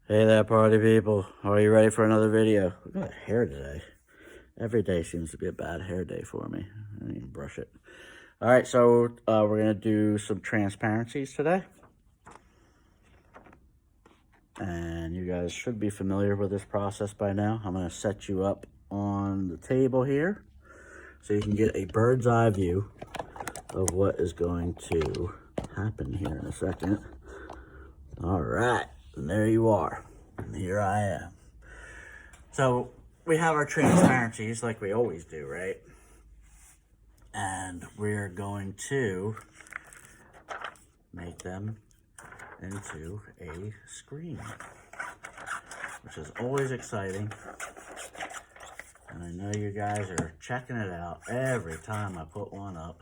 Hey there, party people. Are you ready for another video? Look at that hair today. Every day seems to be a bad hair day for me. I didn't even brush it. All right, so we're going to do some transparencies today. And you guys should be familiar with this process by now. I'm going to set you up on the table here so you can get a bird's eye view of what is going to happen here in a second. All right, and there you are. And here I am. So we have our transparencies like we always do, right? And we're going to make them into a screen, which is always exciting. And I know you guys are checking it out every time I put one up.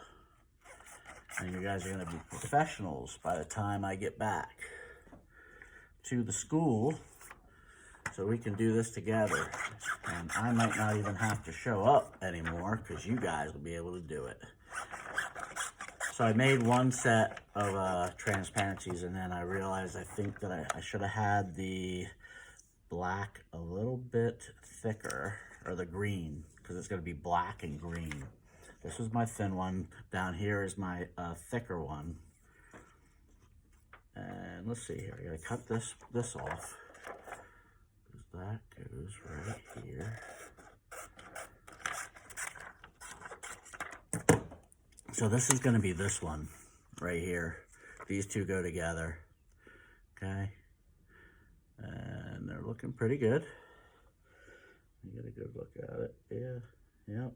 And you guys are going to be professionals by the time I get back to the school so we can do this together. And I might not even have to show up anymore because you guys will be able to do it. So I made one set of transparencies, and then I realized I think that I should have had the black a little bit thicker, or the green, because it's going to be black and green. This is my thin one. Down here is my thicker one. And let's see here. I got to cut this off. That goes right here. So this is going to be this one right here. These two go together. Okay. And they're looking pretty good. You get a good look at it. Yeah. Yep.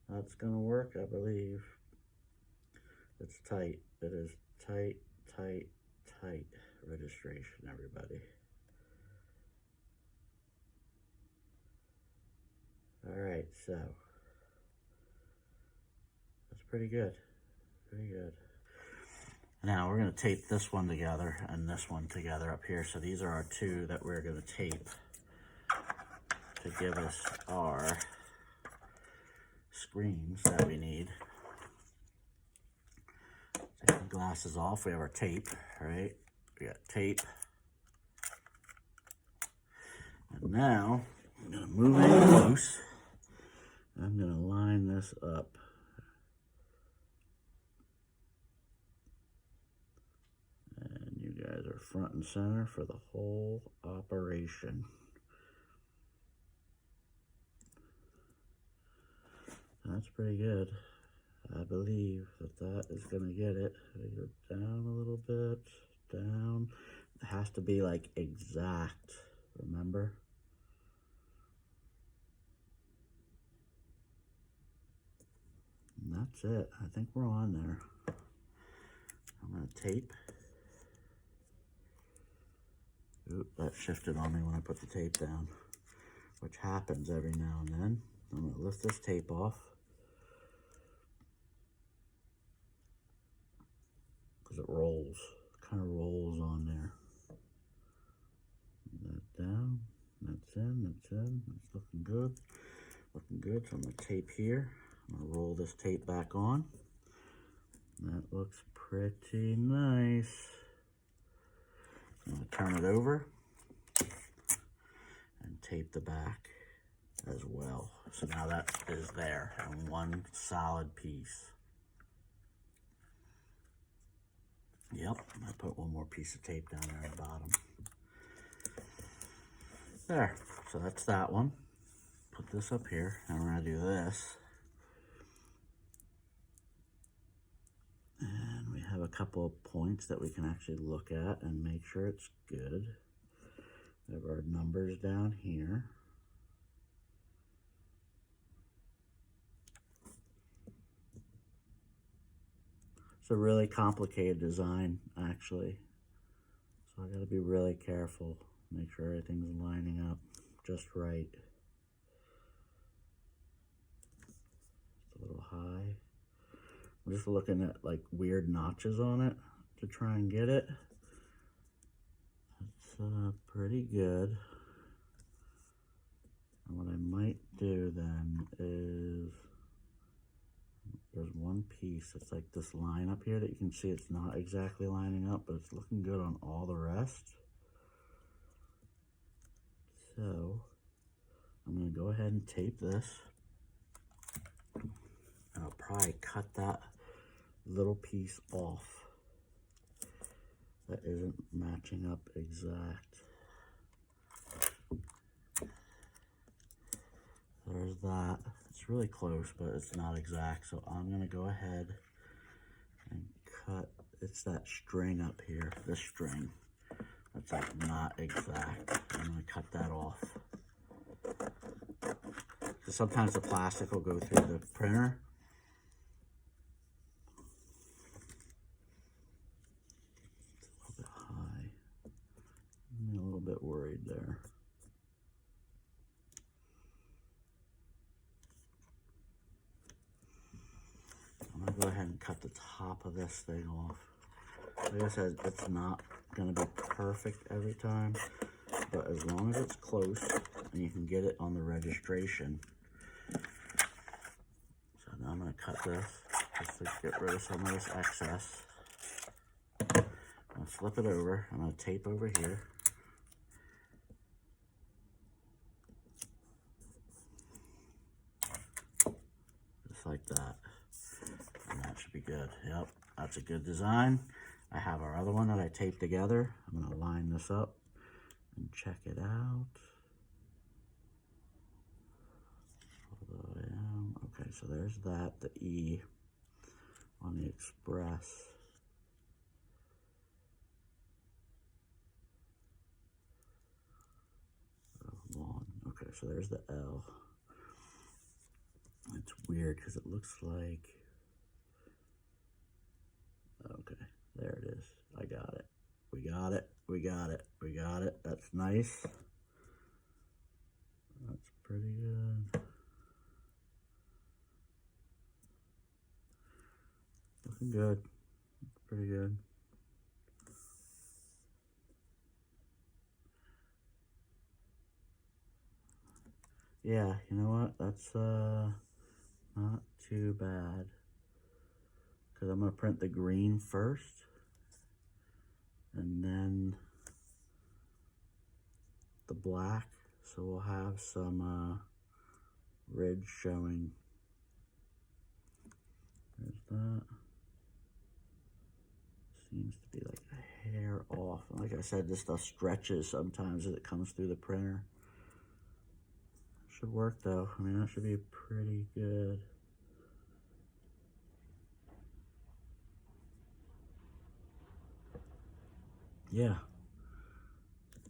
That's going to work, I believe. It's tight. It is tight, tight, tight registration, everybody. All right, so that's pretty good. Pretty good. Now we're going to tape this one together and this one together up here. So these are our two that we're going to tape to give us our screens that we need. Take the glasses off. We have our tape, right? We got tape. And now I'm going to move it loose. I'm going to line this up. And you guys are front and center for the whole operation. That's pretty good. I believe that is going to get it. We go down a little bit, down. It has to be like exact, remember? And that's it. I think we're on there. I'm going to tape. Oop, that shifted on me when I put the tape down, which happens every now and then. I'm going to lift this tape off because it rolls. It kind of rolls on there. That down. That's in. That's in. That's looking good. Looking good. So I'm going to tape here. I'm going to roll this tape back on. That looks pretty nice. I'm going to turn it over and tape the back as well. So now that is there in one solid piece. Yep, I put one more piece of tape down there at the bottom. There, so that's that one. Put this up here, and we're going to do this. And we have a couple of points that we can actually look at and make sure it's good. We have our numbers down here. It's a really complicated design, actually. So I gotta be really careful. Make sure everything's lining up just right. It's a little high. I'm just looking at like weird notches on it to try and get it. It's pretty good. And what I might do then is, there's one piece, it's like this line up here that you can see it's not exactly lining up, but it's looking good on all the rest. So I'm going to go ahead and tape this. I'll probably cut that little piece off that isn't matching up exact. There's that. It's really close, but it's not exact. So I'm going to go ahead and cut. It's that string up here, this string. That's like not exact. I'm going to cut that off. Because sometimes the plastic will go through the printer. It's a little bit high. I'm a little bit worried there. I'm going to go ahead and cut the top of this thing off. Like I said, it's not going to be perfect every time, but as long as it's close and you can get it on the registration. So now I'm going to cut this just to get rid of some of this excess. I'm going to flip it over. I'm going to tape over here. Just like that. And that should be good. Yep, that's a good design. I have our other one that I taped together. I'm going to line this up and check it out. Although I am, okay, so there's that, the E on the Express. Long. Okay, so there's the L. It's weird because it looks like, okay, there it is. I got it. We got it. We got it. We got it. That's nice. That's pretty good. Looking good. Pretty good. Yeah, you know what? That's not too bad. Because I'm going to print the green first. And then the black. So we'll have some ridge showing. There's that. Seems to be like a hair off. Like I said, this stuff stretches sometimes as it comes through the printer. Should work though. I mean, that should be pretty good. Yeah.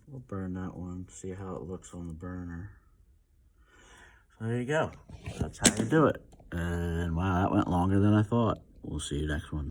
We'll burn that one, see how it looks on the burner. So there you go. That's how you do it. And wow, that went longer than I thought. We'll see you next one.